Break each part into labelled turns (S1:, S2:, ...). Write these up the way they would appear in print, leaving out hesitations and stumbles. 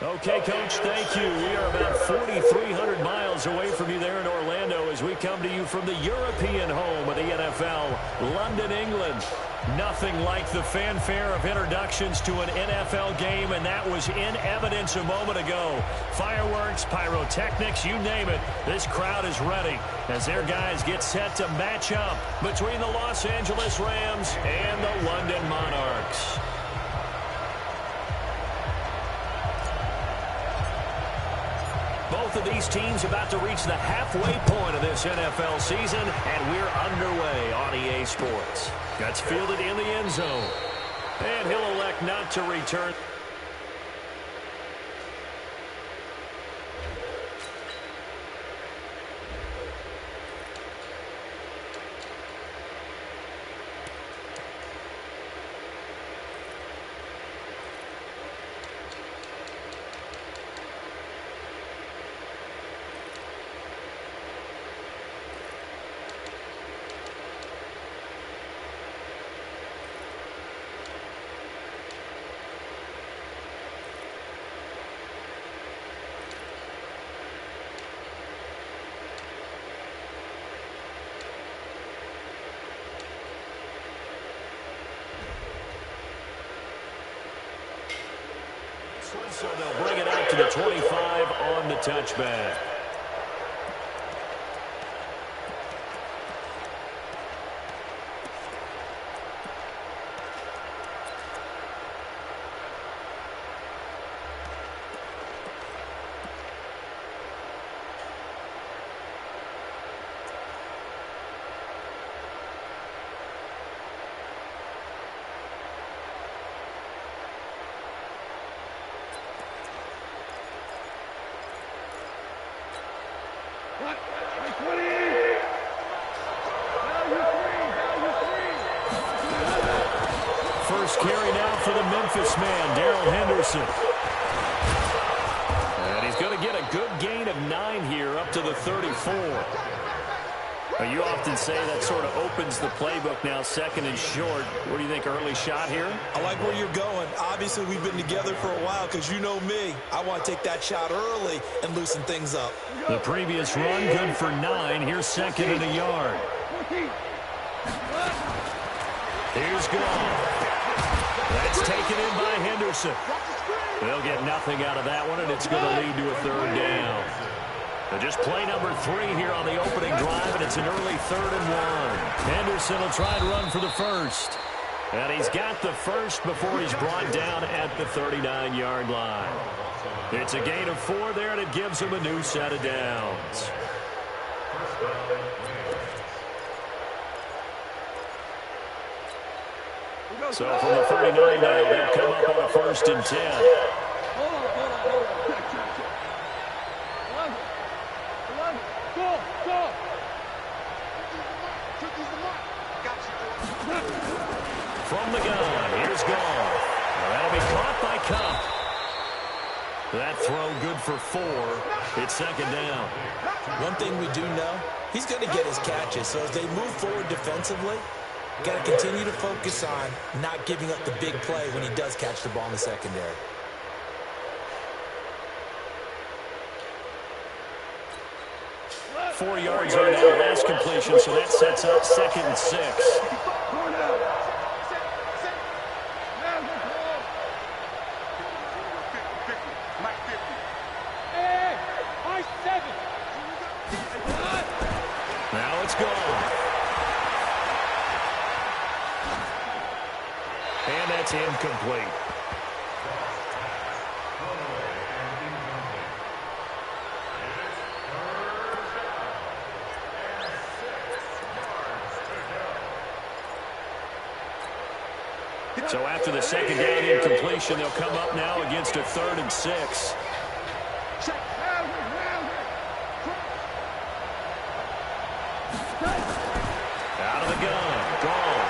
S1: Okay, Coach, thank you. We are about 4,300 miles away from you there in Orlando as we come to you from the European home of the NFL, London, England. Nothing like the fanfare of introductions to an NFL game, and that was in evidence a moment ago. Fireworks, pyrotechnics, you name it. This crowd is ready as their guys get set to match up between the Los Angeles Rams and the London Monarchs. Both of these teams about to reach the halfway point of this NFL season, and we're underway on EA Sports. That's fielded in the end zone, and he'll elect not to return. So they'll bring it out to the 25 on the touchback. First carry now for the Memphis man, Darrell Henderson. And he's going to get a good gain of 9 here up to the 34. But you often say that sort of opens the playbook now, second and short. What do you think, early shot here?
S2: I like where you're going. Obviously, we've been together for a while because you know me. I want to take that shot early and loosen things up.
S1: The previous run, good for 9. Here's second and a yard. Here's Goff. That's taken in by Henderson. They'll get nothing out of that one, and it's going to lead to a third down. So just play number 3 here on the opening drive, and it's an early 3rd and 1. Henderson will try and run for the first. And he's got the first before he's brought down at the 39-yard line. It's a gain of 4 there, and it gives him a new set of downs. So from the 39 now, they'll come up on a 1st and 10. From the gun, here's Goff. That'll be caught by Cup. That throw good for 4. It's second down.
S2: One thing we do know, he's going to get his catches. So as they move forward defensively, got to continue to focus on not giving up the big play when he does catch the ball in the secondary.
S1: Four yards on that last completion, so that sets up 2nd and 6. Now it's gone. And that's incomplete. So after the second down incompletion, they'll come up now against a 3rd and 6. Out of the gun, Goff.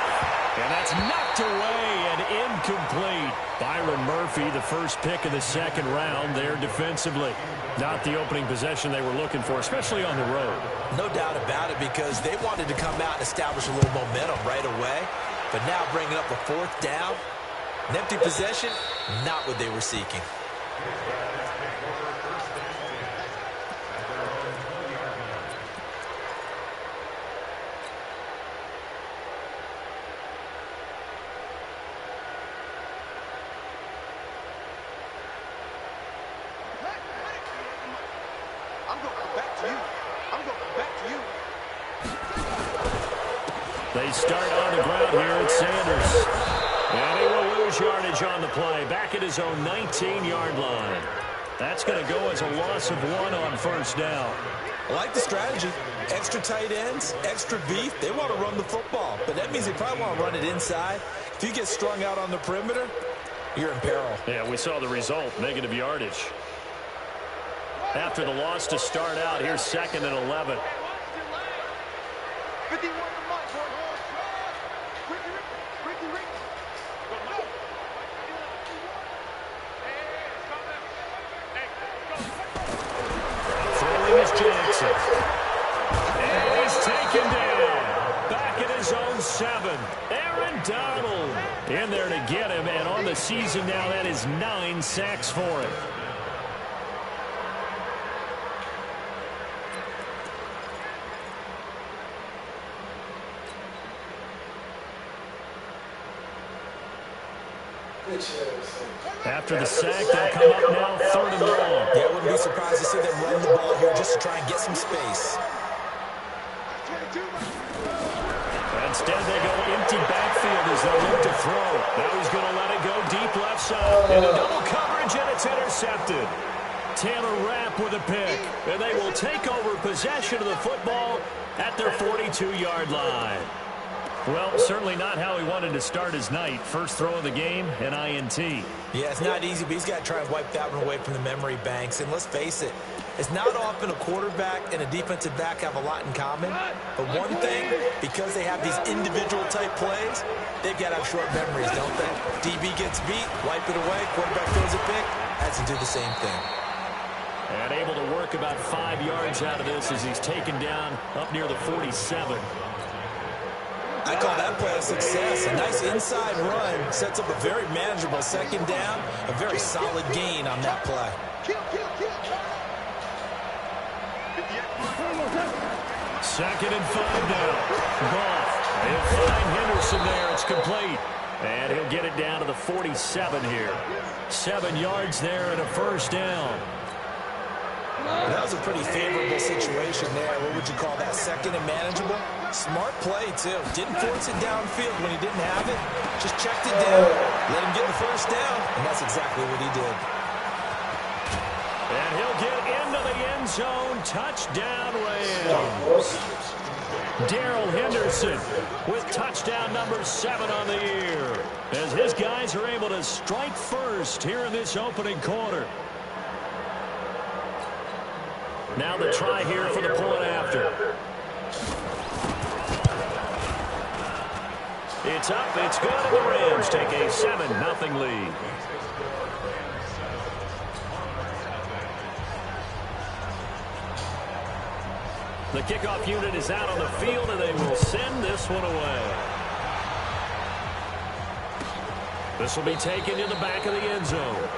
S1: And that's knocked away and incomplete. Byron Murphy, the first pick of the 2nd round there defensively. Not the opening possession they were looking for, especially on the road.
S2: No doubt about it, because they wanted to come out and establish a little momentum right away. But now bringing up a 4th down, an empty possession, not what they were seeking.
S1: They start on the ground here at Sanders. And he will lose yardage on the play. Back at his own 19-yard line. That's going to go as a loss of 1 on first down.
S2: I like the strategy. Extra tight ends, extra beef. They want to run the football. But that means they probably want to run it inside. If you get strung out on the perimeter, you're in peril.
S1: Yeah, we saw the result. Negative yardage. After the loss to start out, here's 2nd and 11. Jackson. And he's taken down. Back at his own 7. Aaron Donald in there to get him. And on the season now, that is 9 sacks for him. After the sack, they'll come up now 3rd and long.
S2: Yeah, I wouldn't be surprised to see them run the ball here just to try and get some space.
S1: Instead, they go empty backfield as they look to throw. Now he's going to let it go deep left side. And a double coverage, and it's intercepted. Taylor Rapp with a pick. And they will take over possession of the football at their 42-yard line. Well, certainly not how he wanted to start his night. First throw of the game, an INT.
S2: Yeah, it's not easy, but he's got to try and wipe that one away from the memory banks. And let's face it, it's not often a quarterback and a defensive back have a lot in common. But one thing, because they have these individual type plays, they've got to have short memories, don't they? DB gets beat, wipe it away, quarterback throws a pick, has to do the same thing.
S1: And able to work about 5 yards out of this as he's taken down up near the 47.
S2: I call that play a success. A nice inside run sets up a very manageable 2nd down. A very solid gain on that play.
S1: 2nd and 5 now. Ball. He'll find Henderson there. It's complete. And he'll get it down to the 47 here. 7 yards there and a first down.
S2: That was a pretty favorable situation there. What would you call that? 2nd and manageable? Smart play, too. Didn't force it downfield when he didn't have it. Just checked it down, let him get the first down, and that's exactly what he did.
S1: And he'll get into the end zone. Touchdown, Rams. Darrell Henderson with touchdown number 7 on the year. As his guys are able to strike first here in this opening quarter. Now the try here for the point after. It's up, it's good, and the Rams take a 7-0 lead. The kickoff unit is out on the field, and they will send this one away. This will be taken in the back of the end zone.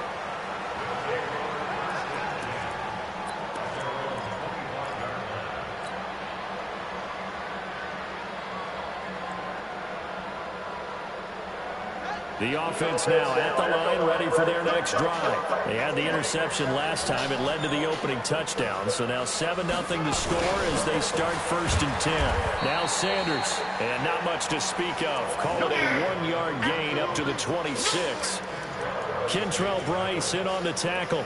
S1: The offense now at the line, ready for their next drive. They had the interception last time. It led to the opening touchdown. So now 7-0 to score as they start 1st and 10. Now Sanders, and not much to speak of. Call it a 1-yard gain up to the 26. Kentrell Brice in on the tackle.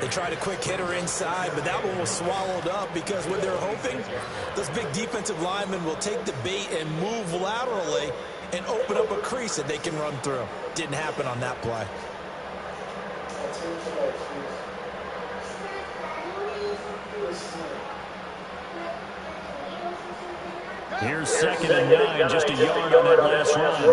S2: They tried a quick hitter inside, but that one was swallowed up because what they're hoping, those big defensive linemen will take the bait and move laterally and open up a crease that they can run through. Didn't happen on that play.
S1: Here's 2nd and 9, just a yard on that last run.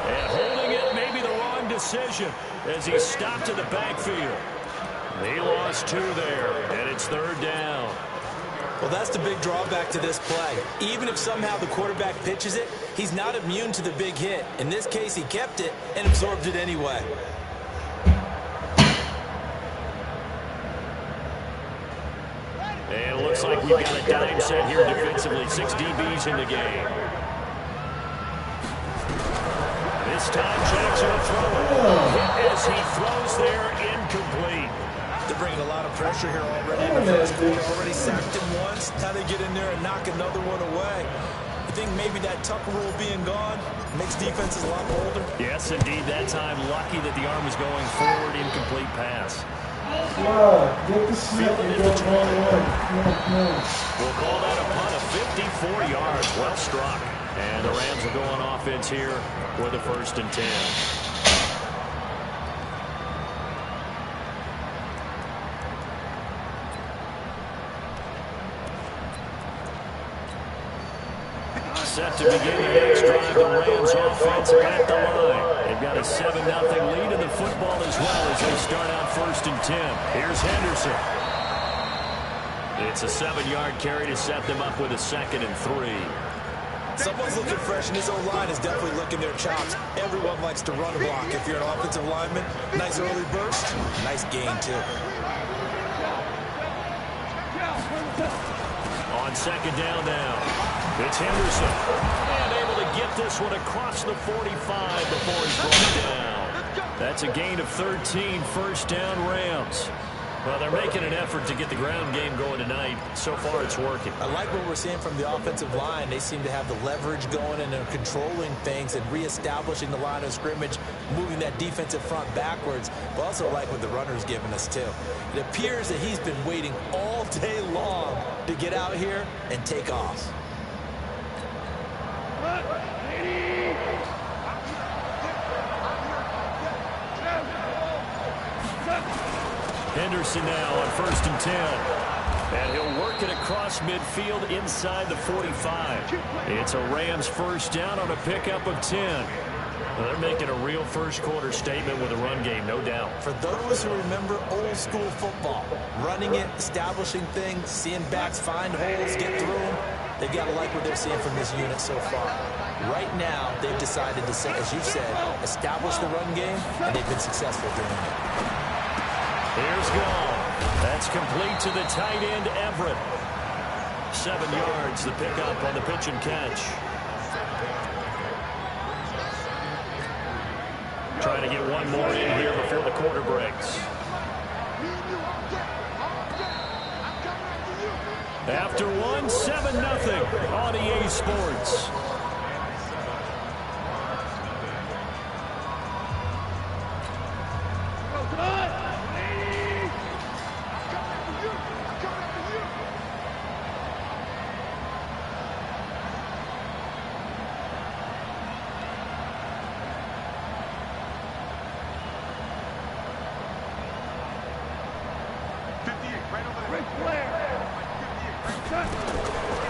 S1: And holding it may be the wrong decision as he stopped in the backfield. He lost 2 there, and it's 3rd down.
S2: Well, that's the big drawback to this play. Even if somehow the quarterback pitches it, he's not immune to the big hit. In this case, he kept it and absorbed it anyway.
S1: And it looks like we've got a dime set here defensively. 6 DBs in the game. This time, Jackson will throw it. As he throws there, incomplete.
S2: They're bringing a lot of pressure here already in the first quarter. Already sacked him once. Now they get in there and knock another one away. You think maybe that Tucker rule being gone makes defenses a lot bolder?
S1: Yes, indeed. That time, lucky that the arm was going forward. Incomplete pass. Fielded into 20. We'll call that a punt of 54 yards. Well struck. And the Rams will go on offense here with a 1st and 10. Set to begin the next drive. The Rams offense at the line. They've got a 7-0 lead in the football as well as they start out 1st and 10. Here's Henderson. It's a 7-yard carry to set them up with a 2nd and 3.
S2: Someone's looking fresh, and his O-line is definitely licking their chops. Everyone likes to run a block. If you're an offensive lineman, nice early burst, nice gain, too.
S1: On 2nd down now, it's Henderson. And able to get this one across the 45 before he's brought down. That's a gain of 13, 1st down Rams. Well, they're making an effort to get the ground game going tonight. So far, it's working.
S2: I like what we're seeing from the offensive line. They seem to have the leverage going, and they're controlling things and reestablishing the line of scrimmage, moving that defensive front backwards. But also like what the runner's giving us, too. It appears that he's been waiting all day long to get out here and take off.
S1: Henderson now on 1st and 10. And he'll work it across midfield inside the 45. It's a Rams 1st down on a pickup of 10. Well, they're making a real first quarter statement with a run game, no doubt.
S2: For those who remember old school football, running it, establishing things, seeing backs find holes, get through them, they've got to like what they're seeing from this unit so far. Right now, they've decided to, as you said, establish the run game, and they've been successful doing it.
S1: Here's Gall. That's complete to the tight end, Everett. 7 yards, the pickup on the pitch and catch. Trying to get one more in here before the quarter breaks. After one, 7-0 on EA Sports.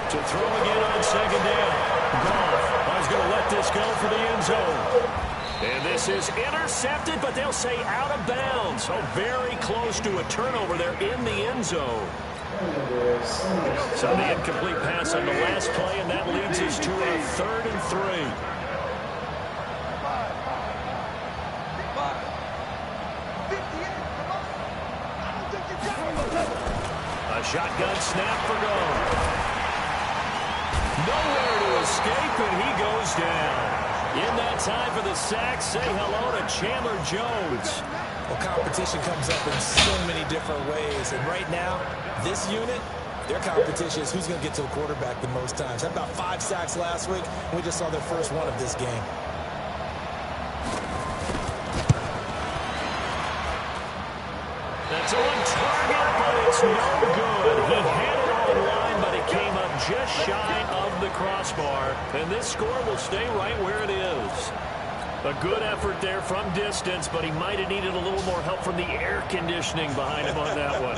S1: To throw again on 2nd down. Goff is going to let this go for the end zone. And this is intercepted, but they'll say out of bounds. Oh, very close to a turnover there in the end zone. So the incomplete pass on the last play, and that leads us to a 3rd and 3. A shotgun snap for goal. Nowhere to escape, and he goes down. In that time for the sack, say hello to Chandler Jones.
S2: Well, competition comes up in so many different ways, and right now, this unit, their competition is who's going to get to the quarterback the most times. Had about 5 sacks last week, and we just saw their first one of this game.
S1: That's on target, but it's no good. He had it on line, but it came up just shy of the crossbar. And this score will stay right where it is. A good effort there from distance, but he might have needed a little more help from the air conditioning behind him on that one.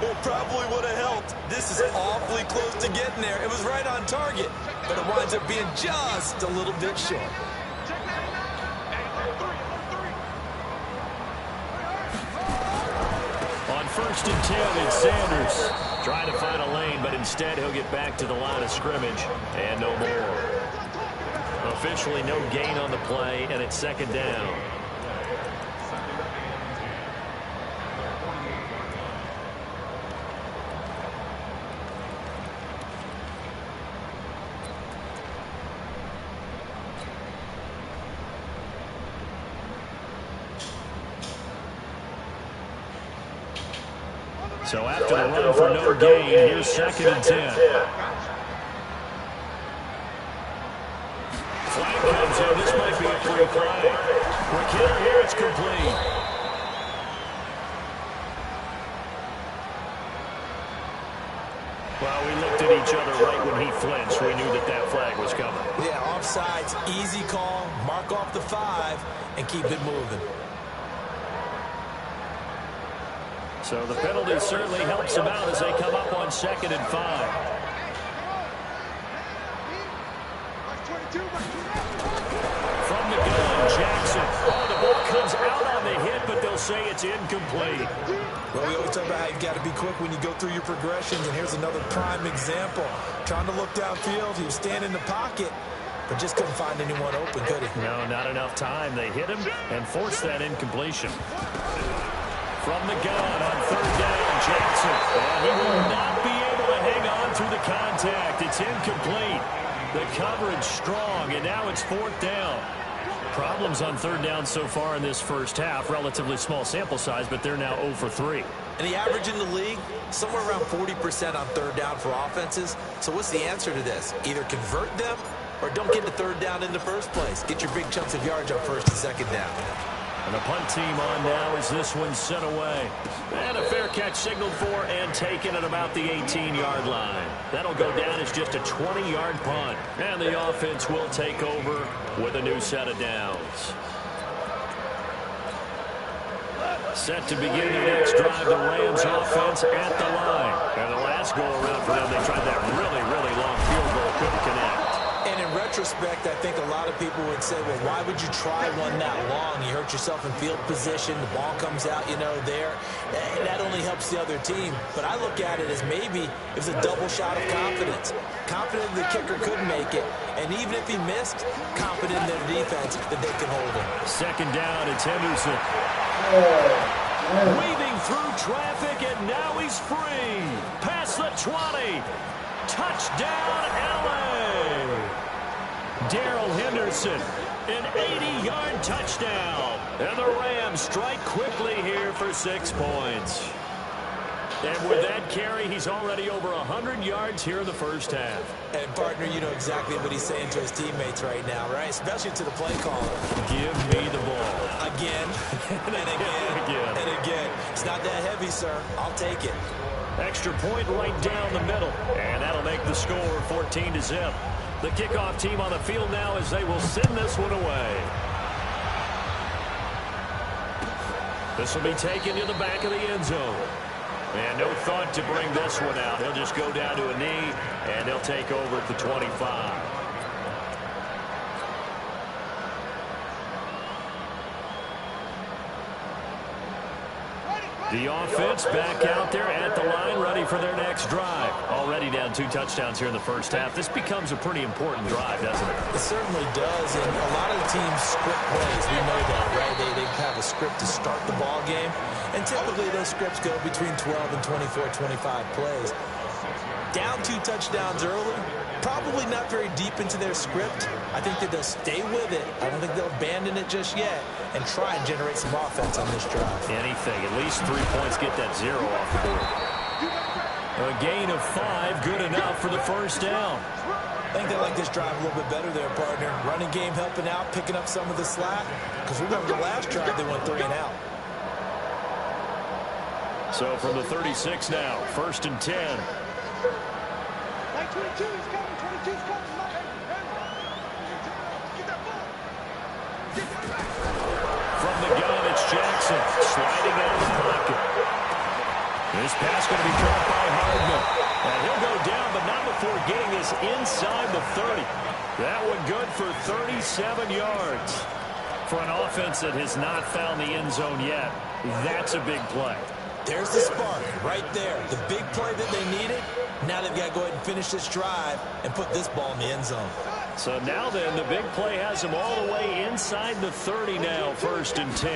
S2: It probably would have helped. This is awfully close to getting there. It was right on target, but it winds up being just a little bit short. On
S1: 1st and 10, it's Sanders trying to find a lane, but instead he'll get back to the line of scrimmage and no more. Officially no gain on the play, and it's second down. So after the run for no gain, here's second and 10. Flag comes in. This might be a free play. McKinnon here, it's complete. Well, we looked at each other right when he flinched. We knew that that flag was coming.
S2: Yeah, offsides, easy call. Mark off the 5 and keep it moving.
S1: So the penalty certainly helps them out as they come up on second and 5. From the gun, Jackson. Oh, the ball comes out on the hit, but they'll say it's incomplete.
S2: Well, we always talk about how you've got to be quick when you go through your progressions, and here's another prime example. Trying to look downfield, he was standing in the pocket, but just couldn't find anyone open, could he?
S1: No, not enough time. They hit him and forced that incompletion. From the gun on third down, Jackson. And he will not be able to hang on through the contact. It's incomplete. The coverage strong, and now it's fourth down. Problems on third down so far in this first half. Relatively small sample size, but they're now 0 for 3.
S2: And the average in the league, somewhere around 40% on third down for offenses. So what's the answer to this? Either convert them or don't get to third down in the first place. Get your big chunks of yards on first and second down.
S1: And the punt team on now as this one's sent away. And a fair catch signaled for and taken at about the 18-yard line. That'll go down as just a 20-yard punt. And the offense will take over with a new set of downs. Set to begin their next drive, the Rams offense at the line. And the last go-around for them, they tried that really, really long field goal, couldn't connect.
S2: And in retrospect, I think a lot of people would say, well, why would you try one that long? You hurt yourself in field position. The ball comes out, there. That only helps the other team. But I look at it as maybe it was a double shot of confidence. Confident the kicker couldn't make it. And even if he missed, confident in their defense that they can hold him.
S1: Second down, it's Henderson. Weaving through traffic, and now he's free. Past the 20. Touchdown, LA. Darrell Henderson, an 80-yard touchdown. And the Rams strike quickly here for 6 points. And with that carry, he's already over 100 yards here in the first half.
S2: And, partner, you know exactly what he's saying to his teammates right now, right? Especially to the play caller.
S1: Give me the ball.
S2: Again, and again, and again. It's not that heavy, sir. I'll take it.
S1: Extra point right down the middle. And that'll make the score 14-0. The kickoff team on the field now as they will send this one away. This will be taken to the back of the end zone. And no thought to bring this one out. He'll just go down to a knee, and he'll take over at the 25. The offense back out there at the line, ready for their next drive. Already down 2 touchdowns here in the first half. This becomes a pretty important drive, doesn't it?
S2: It certainly does, and a lot of the teams script plays. We know that, right? They have a script to start the ball game, and typically those scripts go between 12 and 24, 25 plays. Down 2 touchdowns early, probably not very deep into their script. I think that they'll stay with it. I don't think they'll abandon it just yet and try and generate some offense on this drive.
S1: Anything. At least 3 points, get that 0 off the board. A gain of 5, good enough for the first down.
S2: I think they like this drive a little bit better there, partner. Running game helping out, picking up some of the slack. Because remember the last drive, they went 3 and out.
S1: So from the 36 now, 1st and 10.
S3: 22 is coming, 22 is coming.
S1: From the gun, it's Jackson sliding out of the pocket. This pass going to be caught by Hardman. And he'll go down, but not before getting this inside the 30. That one good for 37 yards. For an offense that has not found the end zone yet, that's a big play.
S2: There's the spark right there. The big play that they needed. Now they've got to go ahead and finish this drive and put this ball in the end zone.
S1: So now then, the big play has him all the way inside the 30 now, 1st and 10.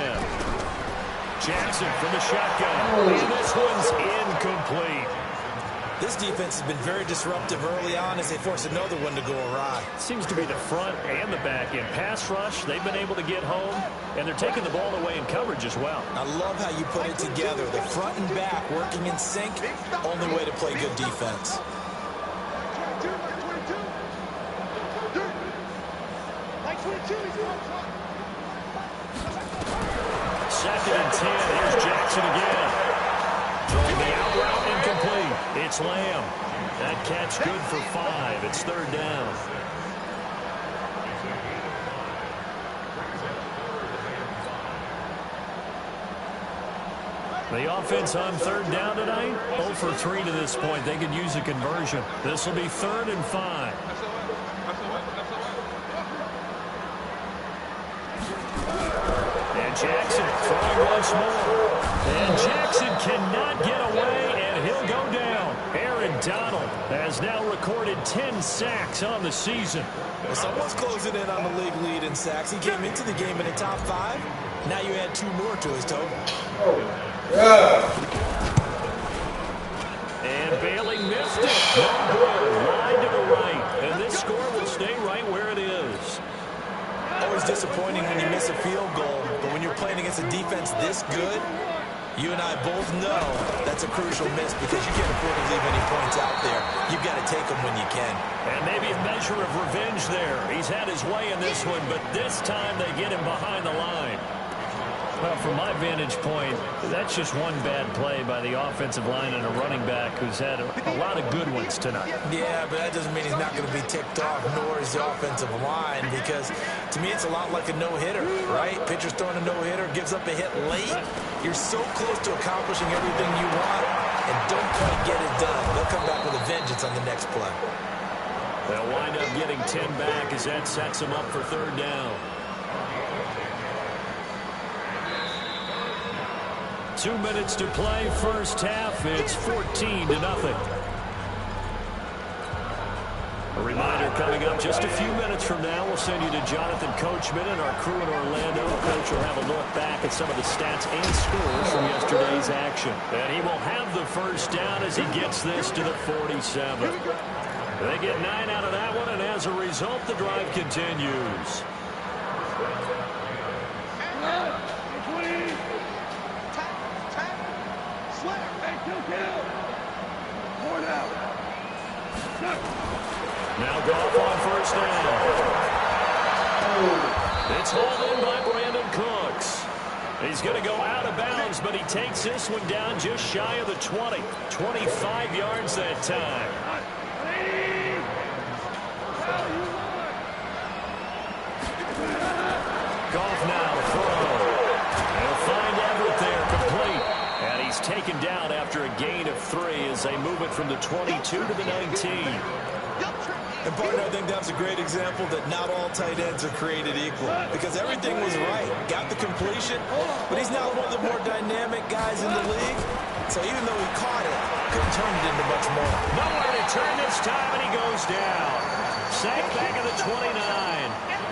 S1: Jackson from the shotgun. And this one's incomplete.
S2: This defense has been very disruptive early on as they force another one to go awry.
S1: Seems to be the front and the back end. Pass rush, they've been able to get home, and they're taking the ball away in coverage as well.
S2: I love how you put it together. The front and back working in sync, only way to play good defense.
S1: Second and 10, here's Jackson again. Throwing the out route incomplete. It's Lamb. That catch good for 5. It's 3rd down. The offense on 3rd down tonight, 0 for 3 to this point. They could use a conversion. This will be 3rd and 5. And Jackson throwing once more. And Jackson cannot get away, and he'll go down. Aaron Donald has now recorded 10 sacks on the season.
S2: Well, someone's closing in on the league lead in sacks. He came into the game in the top 5. Now you add 2 more to his total.
S1: And Bailey missed it. No good. Line to the right. And this score will stay right where it is.
S2: Always disappointing when you miss a field goal, but when you're playing against a defense this good, you and I both know that's a crucial miss because you can't afford to leave any points out there. You've got to take them when you can.
S1: And maybe a measure of revenge there. He's had his way in this one, but this time they get him behind the line. Well, from my vantage point, that's just one bad play by the offensive line and a running back who's had a lot of good ones tonight.
S2: Yeah, but that doesn't mean he's not going to be ticked off, nor is the offensive line, because to me it's a lot like a no-hitter, right? Pitcher's throwing a no-hitter, gives up a hit late. You're so close to accomplishing everything you want and don't quite get it done. They'll come back with a vengeance on the next play.
S1: They'll wind up getting 10 back as that sets them up for 3rd down. 2 minutes to play, first half. It's 14-0. A reminder coming up just a few minutes from now. We'll send you to Jonathan Coachman and our crew in Orlando. Coach will have a look back at some of the stats and scores from yesterday's action. And he will have the first down as he gets this to the 47. They get 9 out of that one, and as a result, the drive continues. Now Goff on first down. It's hauled in by Brandon Cooks. He's going to go out of bounds, but he takes this one down just shy of the 20. 25 yards that time. Goff now to throw. He'll find Everett there, complete. And he's taken down after a gain of 3 as they move it from the 22 to the 19.
S2: And, partner, I think that's a great example that not all tight ends are created equal because everything was right. Got the completion, but he's now one of the more dynamic guys in the league. So even though he caught it, couldn't turn it into much more.
S1: Nowhere to turn this time, and he goes down. Sacked back at the 29.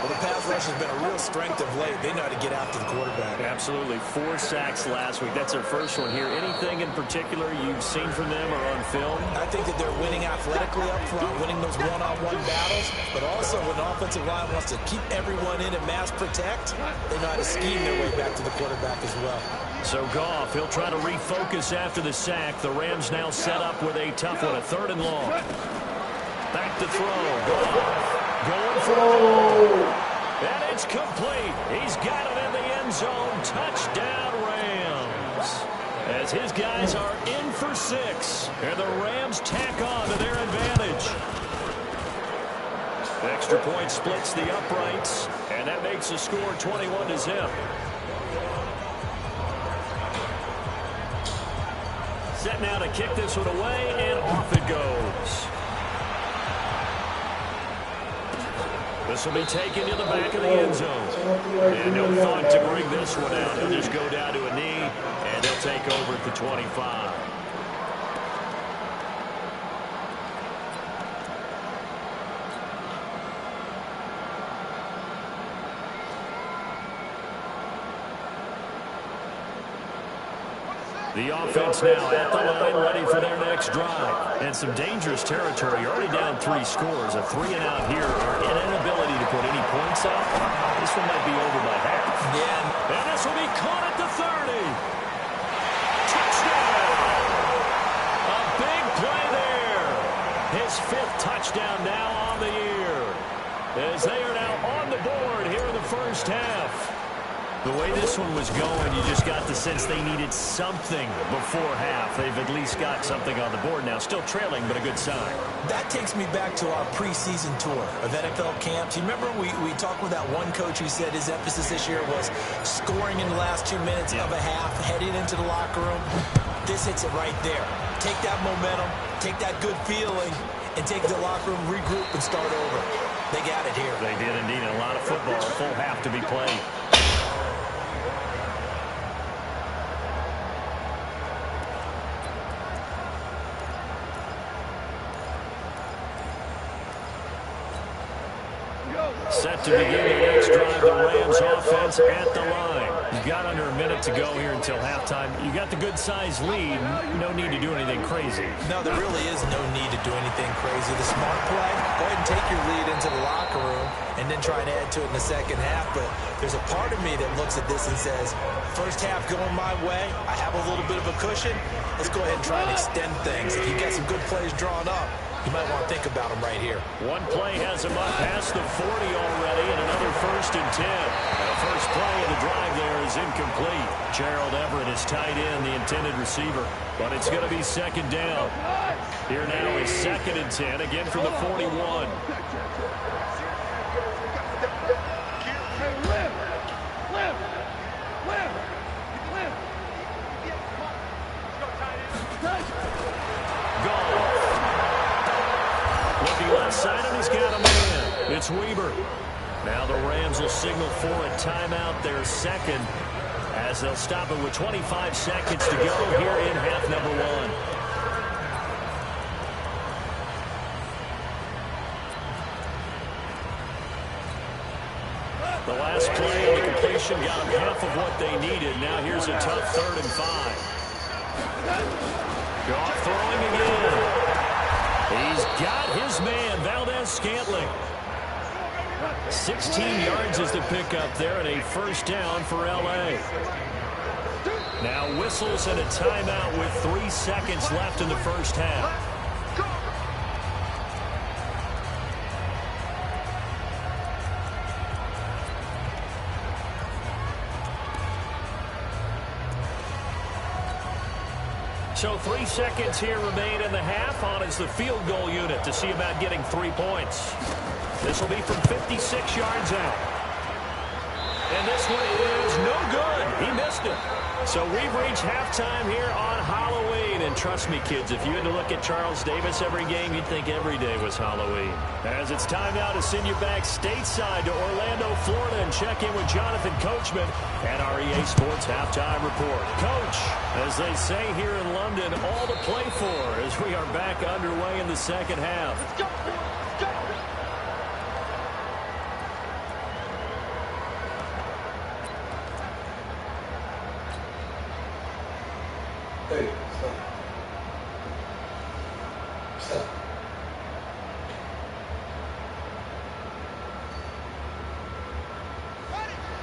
S2: Well, the pass rush has been a real strength of late. They know how to get after the quarterback.
S1: Absolutely. 4 sacks last week. That's their first one here. Anything in particular you've seen from them or on film?
S2: I think that they're winning athletically up front, winning those one-on-one battles, but also when the offensive line wants to keep everyone in and mass protect, they know how to scheme their way back to the quarterback as well.
S1: So Goff, he'll try to refocus after the sack. The Rams now set up with a tough one, a 3rd and long. Back to throw. Goff going for it. And it's complete. He's got it in the end zone. Touchdown, Rams. As his guys are in for 6. And the Rams tack on to their advantage. Extra point splits the uprights. And that makes the score 21-0. Set now to kick this one away, and off it goes. The This will be taken to the back of the end zone. And no thought to bring this one out. He'll just go down to a knee, and they'll take over at the 25. The offense now at the line, ready for their next drive. And some dangerous territory. You're already down 3 scores. A 3-and-out here, or an inability to put any points up. This one might be over by half.
S2: Yeah.
S1: And this will be caught at the 30. Touchdown! A big play there. His 5th touchdown now on the year. As they are now on the board here in the first half. The way this one was going, you just got the sense they needed something before half. They've at least got something on the board now. Still trailing, but a good sign.
S2: That takes me back to our preseason tour of NFL camps. You remember we talked with that one coach who said his emphasis this year was scoring in the last 2 minutes of a half, heading into the locker room. This hits it right there. Take that momentum, take that good feeling, and take the locker room, regroup, and start over. They got it here.
S1: They did indeed. A lot of football, a full half to be played. Set to begin the next drive, the Rams offense at the line. You've got under a minute to go here until halftime. You got the good-sized lead. No need to do anything crazy.
S2: No, there really is no need to do anything crazy. The smart play, go ahead and take your lead into the locker room and then try and add to it in the second half. But there's a part of me that looks at this and says, first half going my way, I have a little bit of a cushion. Let's go ahead and try and extend things. If you got some good plays drawn up, you might want to think about them right here.
S1: One play has him up past the 40 already, and another 1st and 10. The first play of the drive there is incomplete. Gerald Everett is tied in, the intended receiver, but it's going to be 2nd down. Here now is 2nd and 10, again from the 41. Left side, and he's got a man. It's Weber. Now the Rams will signal for a timeout, their 2nd, as they'll stop it with 25 seconds to go here in half number 1. The last play on the completion got them half of what they needed. Now here's a tough 3rd and 5. Goff throwing again. He's got his man, Valdez-Scantling. 16 yards is the pickup there, and a 1st down for L.A. Now whistles and a timeout with 3 seconds left in the first half. So 3 seconds here remain in the half. On is the field goal unit to see about getting 3 points. This will be from 56 yards out. And this one is no good. He missed it. So we've reached halftime here on Halloween. And trust me, kids, if you had to look at Charles Davis every game, you'd think every day was Halloween. As it's time now to send you back stateside to Orlando, Florida, and check in with Jonathan Coachman and our EA Sports Halftime Report. Coach, as they say here in London, all to play for as we are back underway in the second half.
S3: Let's go.
S4: Hey, stop. Stop.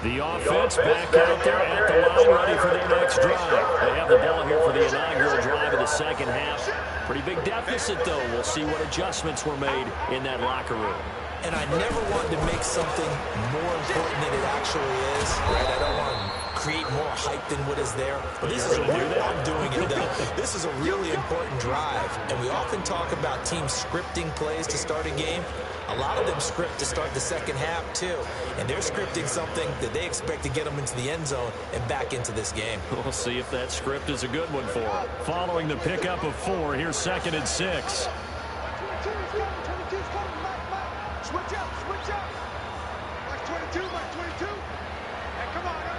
S1: The offense back out there at the line, ready for their next drive. They have the ball here for the inaugural drive of the second half. Pretty big deficit, though. We'll see what adjustments were made in that locker room.
S2: And I never want to make something more important than it actually is, right? I don't want to create more hype than what is there. But this is I'm doing it, though. This is a really important drive. And we often talk about teams scripting plays to start a game. A lot of them script to start the second half, too. And they're scripting something that they expect to get them into the end zone and back into this game.
S1: We'll see if that script is a good one for them. Following the pickup of 4, here's 2nd and 6.
S3: 22's coming. 22's coming. Mike. Switch out. 22, Mike 22. Hey, come on now.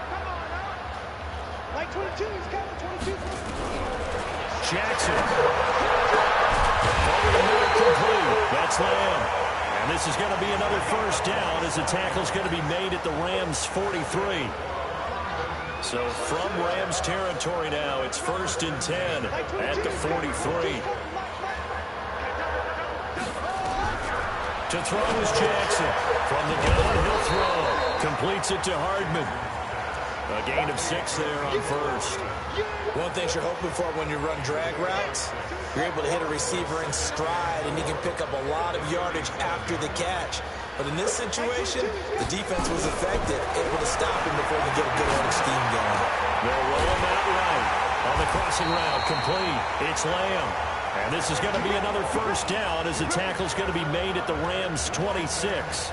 S3: Mike 22, he's coming. 22's coming.
S1: Jackson. Over the middle, complete. That's Lamb. And this is going to be another first down as the tackle's going to be made at the Rams' 43. So from Rams territory now, it's 1st and 10 at the 43. To throw is Jackson. From the gun, he'll throw. Completes it to Hardman. A gain of 6 there on first.
S2: One thing you're hoping for when you run drag routes, you're able to hit a receiver in stride, and he can pick up a lot of yardage after the catch. But in this situation, the defense was effective, able to stop him before he get a good running scheme going.
S1: They'll roll him out right. On the crossing route, complete. It's Lamb. And this is going to be another first down as the tackle's going to be made at the Rams' 26.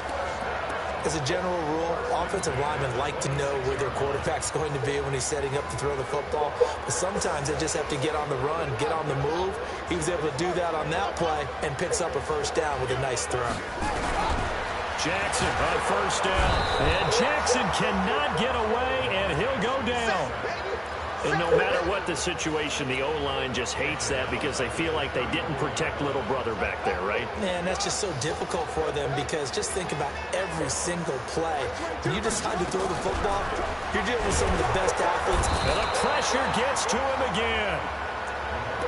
S2: As a general rule, offensive linemen like to know where their quarterback's going to be when he's setting up to throw the football. But sometimes they just have to get on the run, get on the move. He was able to do that on that play and picks up a first down with a nice throw.
S1: Jackson on first down. And Jackson cannot get away, and he'll go down. And no matter what the situation, the O-line just hates that because they feel like they didn't protect little brother back there, right?
S2: Man, that's just so difficult for them because just think about every single play. When you decide to throw the football, you're dealing with some of the best athletes.
S1: And the pressure gets to him again.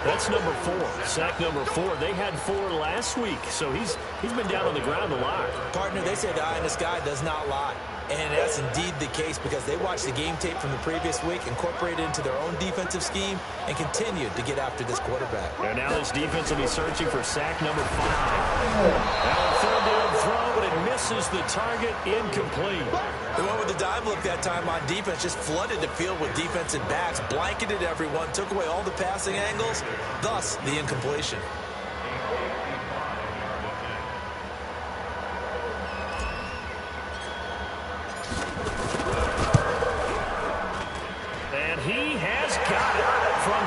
S1: That's number 4, sack number 4. They had 4 last week, so he's been down on the ground a lot.
S2: Partner, they say the eye in the sky does not lie. And that's indeed the case because they watched the game tape from the previous week, incorporated it into their own defensive scheme, and continued to get after this quarterback.
S1: And now this defense will be searching for sack number 5. Now a third down throw, but it misses the target, incomplete.
S2: The one with the dive look that time on defense just flooded the field with defensive backs, blanketed everyone, took away all the passing angles, thus the incompletion.
S1: He has got it from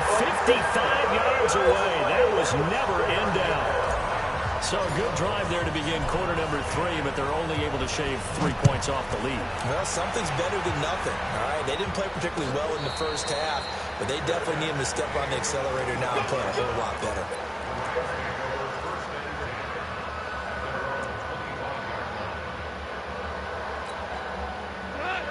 S1: 55 yards away. That was never in down. So a good drive there to begin quarter number 3, but they're only able to shave 3 points off the lead.
S2: Well, something's better than nothing, all right? They didn't play particularly well in the first half, but they definitely need him to step on the accelerator now and play a whole lot better.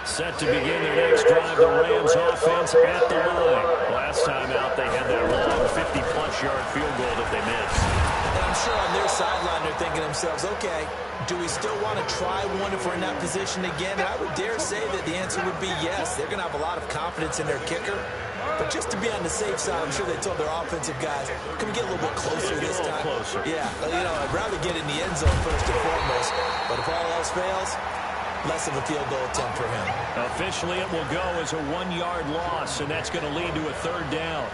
S1: Set to begin their next drive, the Rams offense at the line. Last time out, they had that long 50-plus yard field goal that they missed.
S2: And I'm sure on their sideline they're thinking to themselves, okay, do we still want to try one if we're in that position again? And I would dare say that the answer would be yes. They're going to have a lot of confidence in their kicker. But just to be on the safe side, I'm sure they told their offensive guys, can we get a little bit closer this time?
S1: Closer.
S2: Yeah, I'd rather get in the end zone first and foremost. But if all else fails, less of a field goal attempt for him.
S1: Officially, it will go as a 1-yard loss, and that's going to lead to a third down.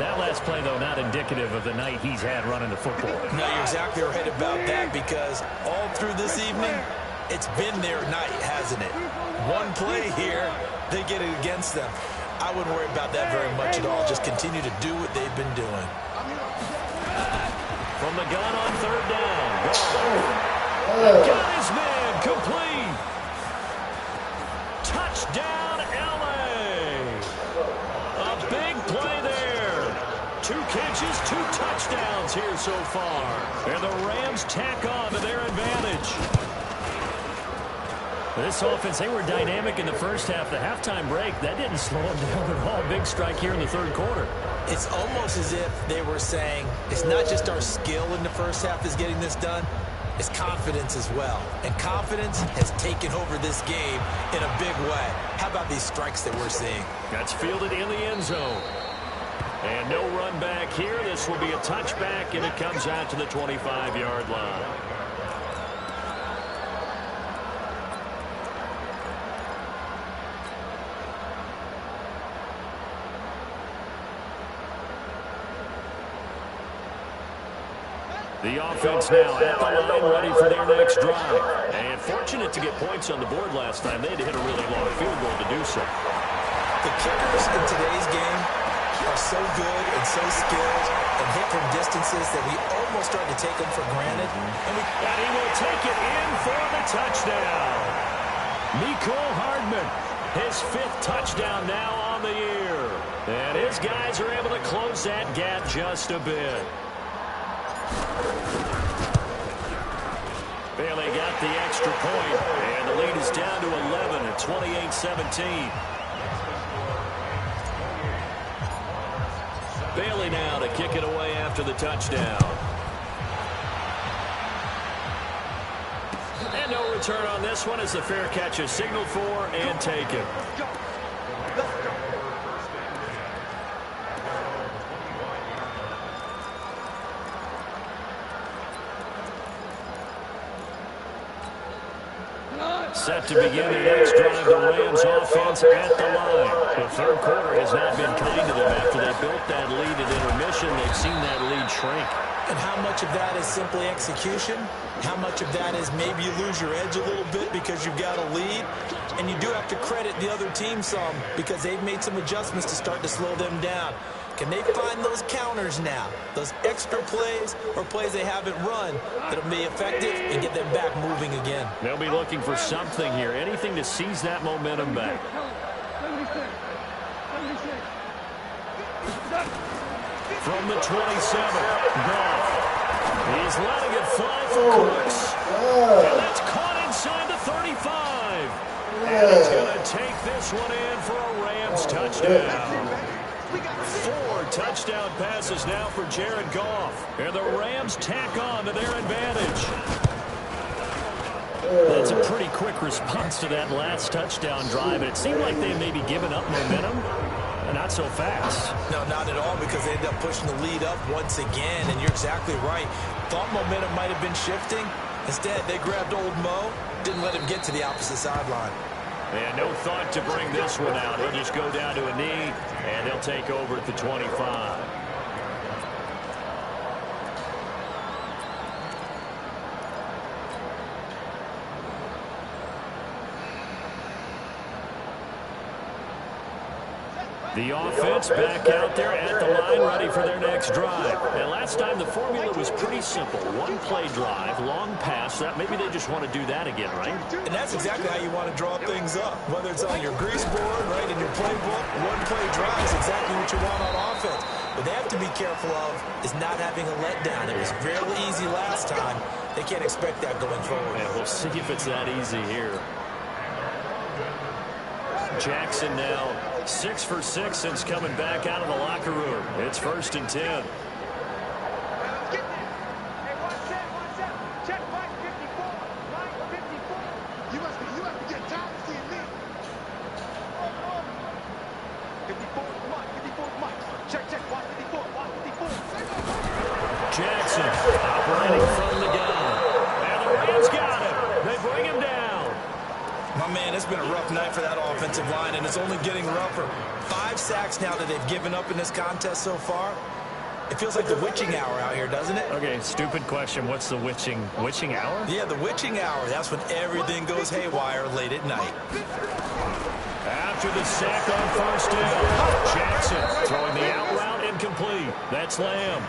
S1: That last play, though, not indicative of the night he's had running the football.
S2: No, you're exactly right about that because all through this evening, it's been their night, hasn't it? One play here, they get it against them. I wouldn't worry about that very much at all. Just continue to do what they've been doing.
S1: From the gun on third down. Got his man complete. Touchdown, L.A. A big play there. 2 catches, 2 touchdowns here so far. And the Rams tack on to their advantage. This offense, they were dynamic in the first half. The halftime break, that didn't slow them down at all. Big strike here in the third quarter.
S2: It's almost as if they were saying, it's not just our skill in the first half that's getting this done, it's confidence as well. And confidence has taken over this game in a big way. How about these strikes that we're seeing?
S1: That's fielded in the end zone. And no run back here. This will be a touchback, and it comes out to the 25-yard line. The offense now at the line, ready for their next drive. And fortunate to get points on the board last time. They had to hit a really long field goal to do so.
S2: The kickers in today's game are so good and so skilled and hit from distances that we almost start to take them for granted.
S1: And he will take it in for the touchdown. Nicole Hardman, his 5th touchdown now on the year. And his guys are able to close that gap just a bit. Bailey got the extra point, and the lead is down to 11 at 28-17. Bailey now to kick it away after the touchdown. And no return on this one as the fair catch is signaled for and taken. Set to begin the next drive, the Rams offense at the line. The third quarter has not been kind to them after they built that lead at intermission. They've seen that lead shrink.
S2: And how much of that is simply execution? How much of that is maybe you lose your edge a little bit because you've got a lead? And you do have to credit the other team some because they've made some adjustments to start to slow them down. Can they find those counters now, those extra plays or plays they haven't run that'll be effective and get them back moving again?
S1: They'll be looking for something here, anything to seize that momentum back. From the 27, Goff. He's letting it fly for Cooks. And that's caught inside the 35. And he's going to take this one in for a Rams touchdown. 4 touchdown passes now for Jared Goff. And the Rams tack on to their advantage. That's a pretty quick response to that last touchdown drive. And it seemed like they may be giving up momentum. Not so fast.
S2: No, not at all, because they end up pushing the lead up once again. And you're exactly right. Thought momentum might have been shifting. Instead, they grabbed old Mo, didn't let him get to the opposite sideline.
S1: And no thought to bring this one out. He'll just go down to a knee, and they'll take over at the 25. The offense back out there at the line, ready for their next drive. And last time the formula was pretty simple. One play drive, long pass. Maybe they just want to do that again, right?
S2: And that's exactly how you want to draw things up. Whether it's on your grease board, right, in your playbook, one play drive is exactly what you want on offense. What they have to be careful of is not having a letdown. It was fairly easy last time. They can't expect that going forward.
S1: And we'll see if it's that easy here. Jackson now 6 for 6 since coming back out of the locker room. It's 1st and 10.
S3: You must be getting tired of seeing me. 54, Mike. Check, watch 54, watch 54.
S1: Jackson operating from the gun. And the Rams got him. They bring him down.
S2: My man, it's been a rough night for that offensive line, and it's only getting rougher. 5 sacks now that they've given up in this contest so far. It feels like the witching hour out here, doesn't it?
S1: Okay, stupid question. What's the witching hour?
S2: Yeah, the witching hour. That's when everything goes haywire late at night.
S1: After the sack on 1st down, Jackson throwing the out route incomplete. That's Lamb.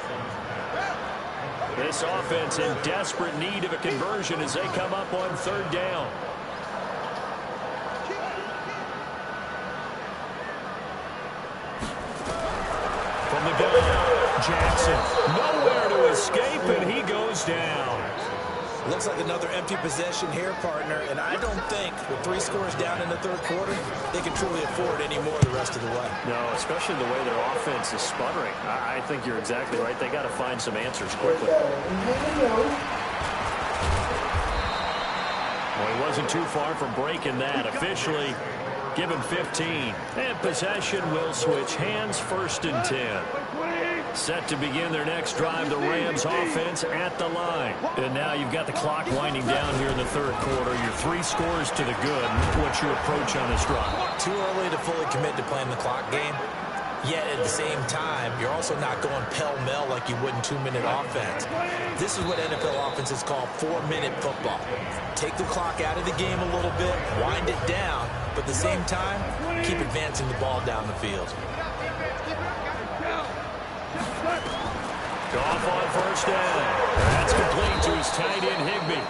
S1: This offense in desperate need of a conversion as they come up on 3rd down. From the gun, Jackson nowhere to escape, and he goes down.
S2: Looks like another empty possession here, partner, and I don't think with 3 scores down in the 3rd quarter, they can truly afford any more the rest of the way.
S1: No, especially the way their offense is sputtering. I think you're exactly right. They got to find some answers quickly. Well, he wasn't too far from breaking that. Officially given 15. And possession will switch hands, 1st and 10. Set to begin their next drive, the Rams offense at the line. And now you've got the clock winding down here in the 3rd quarter. Your 3 scores to the good. What's your approach on this drive?
S2: Too early to fully commit to playing the clock game. Yet at the same time, you're also not going pell-mell like you would in 2-minute offense. This is what NFL offenses call 4-minute football. Take the clock out of the game a little bit, wind it down, but at the same time, keep advancing the ball down the field. Goff
S1: on 1st down. That's complete to his tight end, Higbee.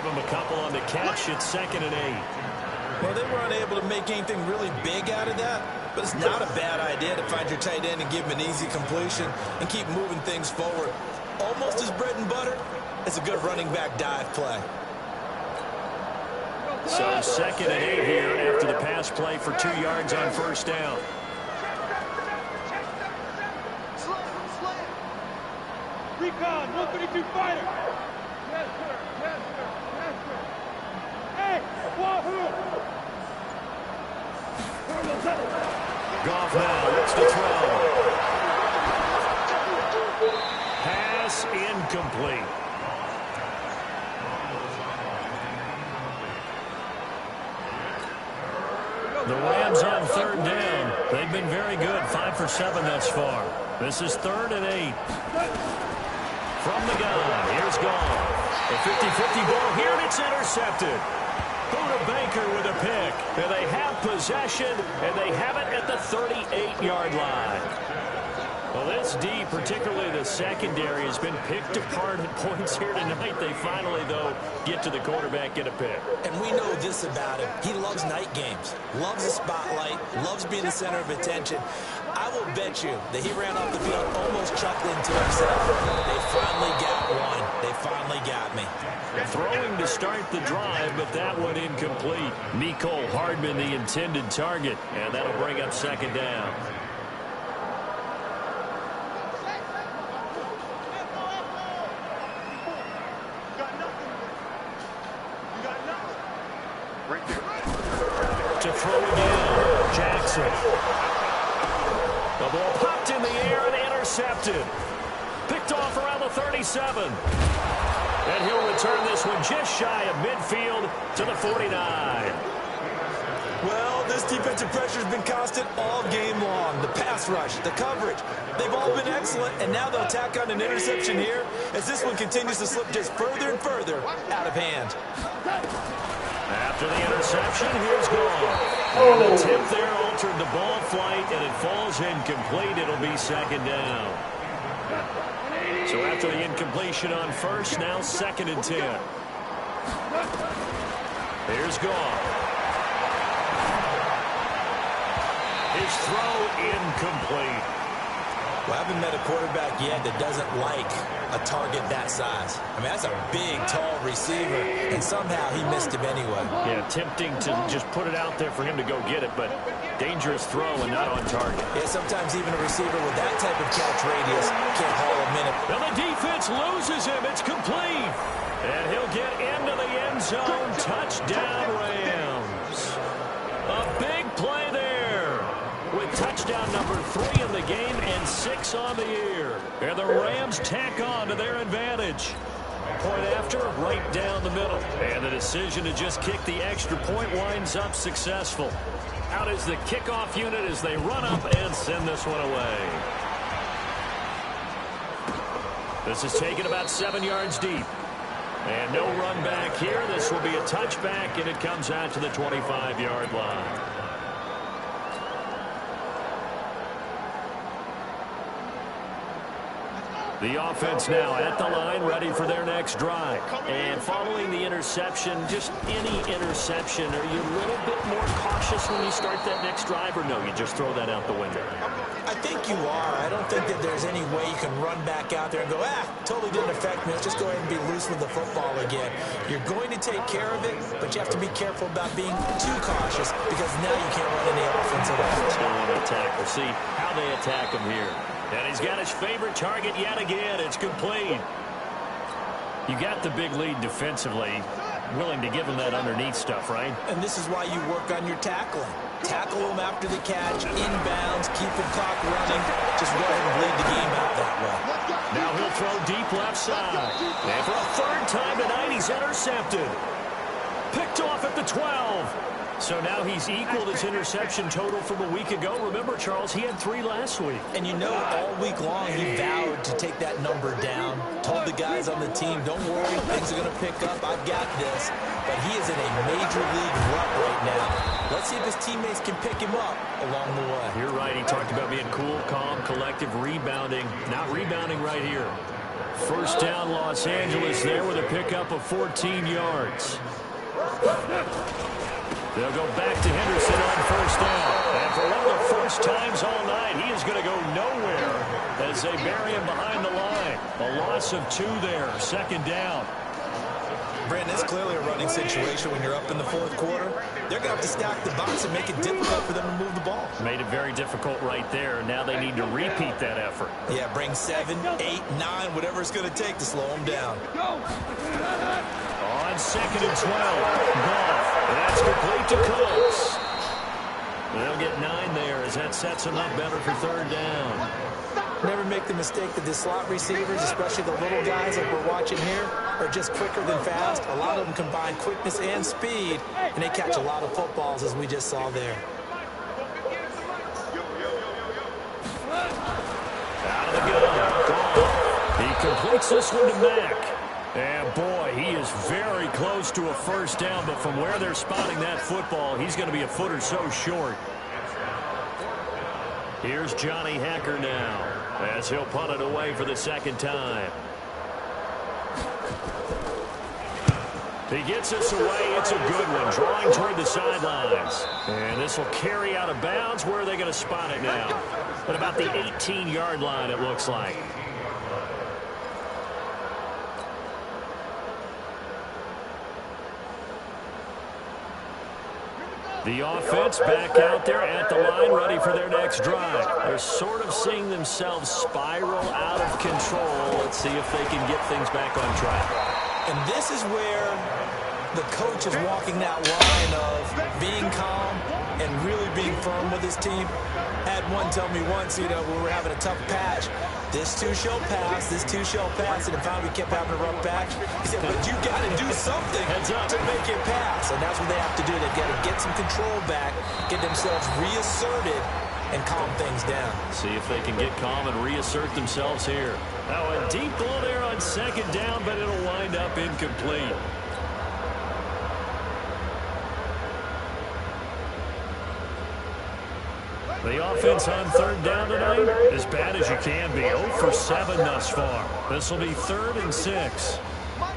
S1: give him a couple on the catch. It's 2nd and 8.
S2: Well, they were unable to make anything really big out of that, but it's not a bad idea to find your tight end and give him an easy completion and keep moving things forward. Almost as bread and butter as a good running back dive play.
S1: So 2nd and 8 here after the pass play for 2 yards on 1st down.
S3: Recon, 132 fighter. Yes, sir. Yes, sir. Yes, sir. Hey, Wahoo!
S1: Goff now looks to throw. Pass incomplete. The Rams on 3rd down. They've been very good, 5 for 7 thus far. This is 3rd and 8. From the gun, here's Goff. A 50-50 ball here, and it's intercepted. Buda Baker with a pick. And they have possession, and they have it at the 38-yard line. Well, this D, particularly the secondary, has been picked apart at points here tonight. They finally, though, get to the quarterback, get a pick.
S2: And we know this about him. He loves night games, loves the spotlight, loves being the center of attention. I will bet you that he ran off the field almost chuckling to himself. They finally got one. They finally got me.
S1: Throwing to start the drive, but that one incomplete. Mecole Hardman, the intended target, and that'll bring up 2nd down. To throw again, Jackson. The ball popped in the air and intercepted. Picked off around the 37. And he'll return this one just shy of midfield to the 49.
S2: Well, this defensive pressure has been constant all game long. The pass rush, the coverage, they've all been excellent, and now they'll tack on an interception here as this one continues to slip just further and further out of hand.
S1: After the interception, here's Goff. The attempt there altered the ball flight, and it falls incomplete. It'll be 2nd down. So after the incompletion on 1st, now 2nd and 10. Here's Goff. His throw incomplete.
S2: Well, I haven't met a quarterback yet that doesn't like a target that size. I mean, that's a big, tall receiver, and somehow he missed him anyway.
S1: Yeah, tempting to just put it out there for him to go get it, but dangerous throw and not on target.
S2: Yeah, sometimes even a receiver with that type of catch radius can't haul him in.
S1: Now the defense loses him. It's complete. And he'll get into the end zone. Touchdown, Rams. A big play there with touchdown number 3 in the game and 6 on the year. And the Rams tack on to their advantage. Point after, right down the middle. And the decision to just kick the extra point winds up successful. Out is the kickoff unit as they run up and send this one away. This is taken about 7 yards deep. And no run back here. This will be a touchback, and it comes out to the 25-yard line. The offense now at the line, ready for their next drive. And following the interception, just any interception, are you a little bit more cautious when you start that next drive, or no, you just throw that out the window?
S2: I think you are. I don't think that there's any way you can run back out there and go, totally didn't affect me. Let's just go ahead and be loose with the football again. You're going to take care of it, but you have to be careful about being too cautious because now you can't run any offense at all.
S1: Still want to attack. We'll see how they attack him here. And he's got his favorite target yet again. It's complete. You got the big lead defensively. Willing to give him that underneath stuff, right?
S2: And this is why you work on your tackling. Tackle him after the catch, inbounds, keep the clock running. Just go ahead and bleed the game out that way.
S1: Now he'll throw deep left side. And for a 3rd time tonight, he's intercepted. Picked off at the 12. So now he's equaled his interception total from a week ago. Remember, Charles, he had 3 last week.
S2: And you know, all week long, he vowed to take that number down. Told the guys on the team, don't worry, things are going to pick up. I've got this. But he is in a major league rut right now. Let's see if his teammates can pick him up along the way.
S1: You're right. He talked about being cool, calm, collective, rebounding. Not rebounding right here. First down, Los Angeles there with a pickup of 14 yards. They'll go back to Henderson on first down. And for one of the first times all night, he is going to go nowhere as they bury him behind the line. A loss of 2 there, second down.
S2: Brandon, it's clearly a running situation when you're up in the fourth quarter. They're going to have to stack the box and make it difficult for them to move the ball.
S1: Made it very difficult right there. Now they need to repeat that effort.
S2: Yeah, bring 7, 8, 9, whatever it's going to take to slow them down.
S1: On second and 12, Goff. That's complete to Cooks. They'll get 9 there as that sets them up better for third down.
S2: Never make the mistake that the slot receivers, especially the little guys like we're watching here, are just quicker than fast. A lot of them combine quickness and speed, and they catch a lot of footballs, as we just saw there.
S1: Out of the gun. Goff. He completes this one to Mack. And, boy, he is very close to a first down, but from where they're spotting that football, he's going to be a foot or so short. Here's Johnny Hacker now as he'll punt it away for the second time. He gets this away. It's a good one, drawing toward the sidelines. And this will carry out of bounds. Where are they going to spot it now? At about the 18-yard line, it looks like. The offense back out there at the line, ready for their next drive. They're sort of seeing themselves spiral out of control. Let's see if they can get things back on track.
S2: And this is where the coach is walking that line of being calm and really being firm with his team. Had one tell me once, we were having a tough patch. This too shall pass, this too shall pass, and finally we kept having a rough patch. He said, but you got to do something to make it pass, and that's what they have to do. They've got to get some control back, get themselves reasserted, and calm things down.
S1: See if they can get calm and reassert themselves here. Now a deep ball there on second down, but it'll wind up incomplete. The offense on third down tonight, as bad as you can be. 0 for 7 thus far. This will be 3rd and 6. From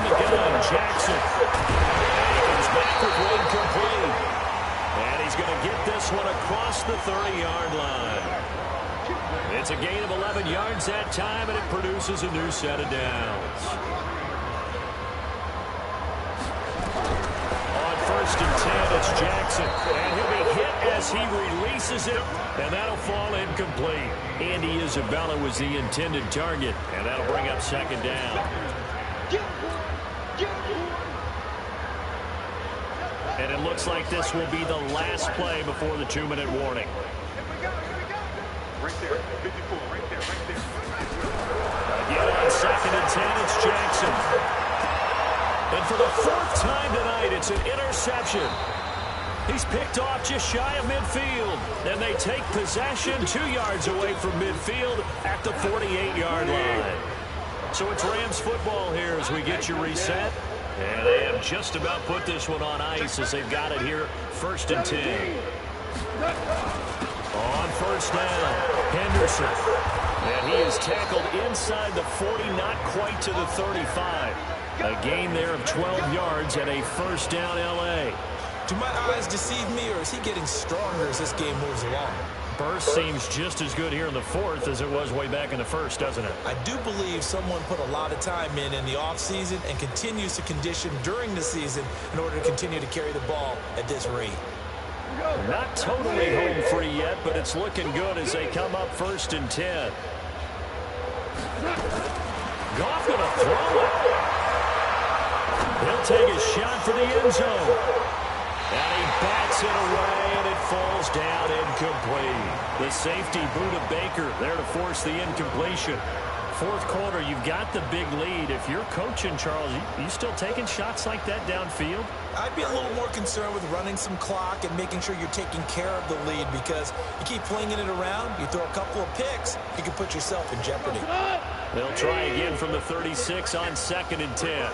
S1: the gun, Jackson. And he comes back with one complete. And he's going to get this one across the 30-yard line. It's a gain of 11 yards that time, and it produces a new set of downs. First and 10, it's Jackson. And he'll be hit as he releases it, and that'll fall incomplete. Andy Isabella was the intended target, and that'll bring up second down. And it looks like this will be the last play before the 2-minute warning.
S3: Right there, 54, right there.
S1: Again on second and 10, it's Jackson. And for the 4th time tonight, it's an interception. He's picked off just shy of midfield. And they take possession 2 yards away from midfield at the 48-yard line. So it's Rams football here as we get you reset. And they have just about put this one on ice as they've got it here, 1st and 10. On first down, Henderson. And he is tackled inside the 40, not quite to the 35. A gain there of 12 yards and a first down L.A.
S2: Do my eyes deceive me, or is he getting stronger as this game moves along?
S1: Burst seems just as good here in the 4th as it was way back in the 1st, doesn't it?
S2: I do believe someone put a lot of time in the offseason and continues to condition during the season in order to continue to carry the ball at this rate.
S1: Not totally home free yet, but it's looking good as they come up 1st and 10. Goff going to throw it. He'll take a shot for the end zone. And he bats it away, and it falls down incomplete. The safety, Buda Baker, there to force the incompletion. 4th quarter, you've got the big lead. If you're coaching, Charles, you still taking shots like that downfield?
S2: I'd be a little more concerned with running some clock and making sure you're taking care of the lead, because you keep flinging it around, you throw a couple of picks, you can put yourself in jeopardy.
S1: They'll try again from the 36 on 2nd and 10.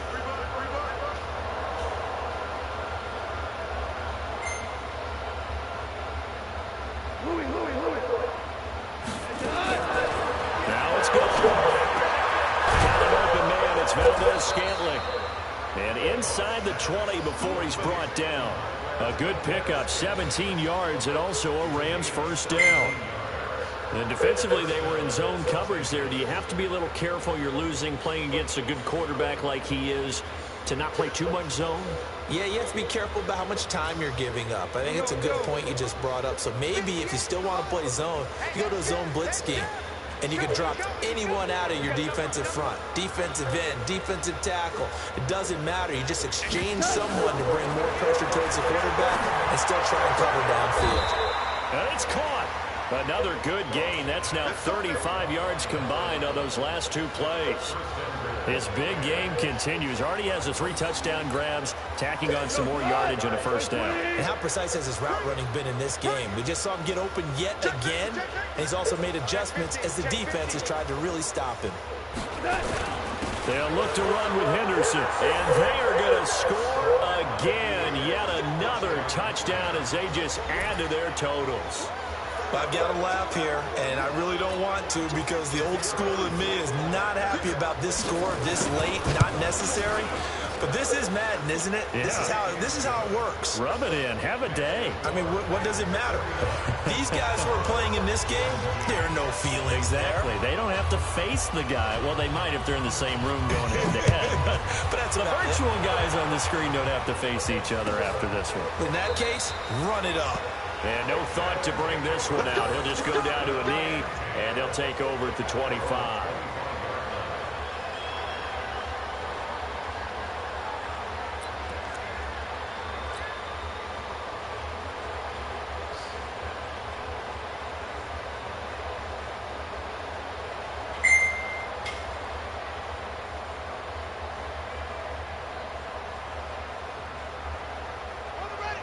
S1: Scantling. And inside the 20 before he's brought down. A good pickup, 17 yards, and also a Rams first down. And defensively, they were in zone coverage there. Do you have to be a little careful? You're losing, playing against a good quarterback like he is, to not play too much zone?
S2: Yeah, you have to be careful about how much time you're giving up. I think it's a good point you just brought up. So maybe if you still want to play zone, you go to a zone blitz scheme. And you can drop anyone out of your defensive front. Defensive end, defensive tackle. It doesn't matter. You just exchange someone to bring more pressure towards the quarterback and still try and cover downfield.
S1: And it's caught. Another good gain. That's now 35 yards combined on those last two plays. His big game continues. Already has the 3 touchdown grabs, tacking on some more yardage and a first down.
S2: And how precise has his route running been in this game? We just saw him get open yet again, and he's also made adjustments as the defense has tried to really stop him.
S1: They'll look to run with Henderson, and they are going to score again. Yet another touchdown as they just add to their totals.
S2: I've got to laugh here, and I really don't want to because the old school in me is not happy about this score this late, not necessary. But this is Madden, isn't it? Yeah. This is how it works.
S1: Rub it in. Have a day.
S2: I mean, what does it matter? These guys who are playing in this game, there are no feelings
S1: exactly. There. They don't have to face the guy. Well, they might if they're in the same room going head-to-head.
S2: But that's
S1: the virtual guys on the screen don't have to face each other after this one.
S2: In that case, run it up.
S1: And no thought to bring this one out. He'll just go down to a knee, and they'll take over at the 25.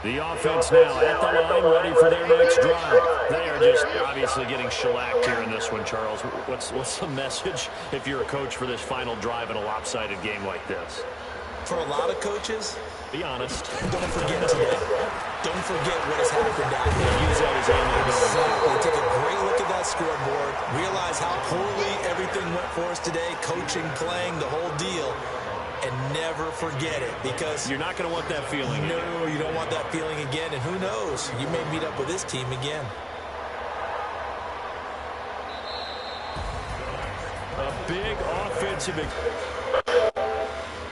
S1: The offense now at the line, ready for their next drive. They are just obviously getting shellacked here in this one, Charles. What's the message if you're a coach for this final drive in a lopsided game like this?
S2: For a lot of coaches,
S1: be honest.
S2: Don't forget today. Don't forget what has happened out here.
S1: Use that as ammo.
S2: Exactly. Take a great look at that scoreboard. Realize how poorly everything went for us today. Coaching, playing, the whole deal. And never forget it, because
S1: you're not going to want that feeling.
S2: No, you don't want that feeling again. And who knows? You may meet up with this team again.
S1: A big offensive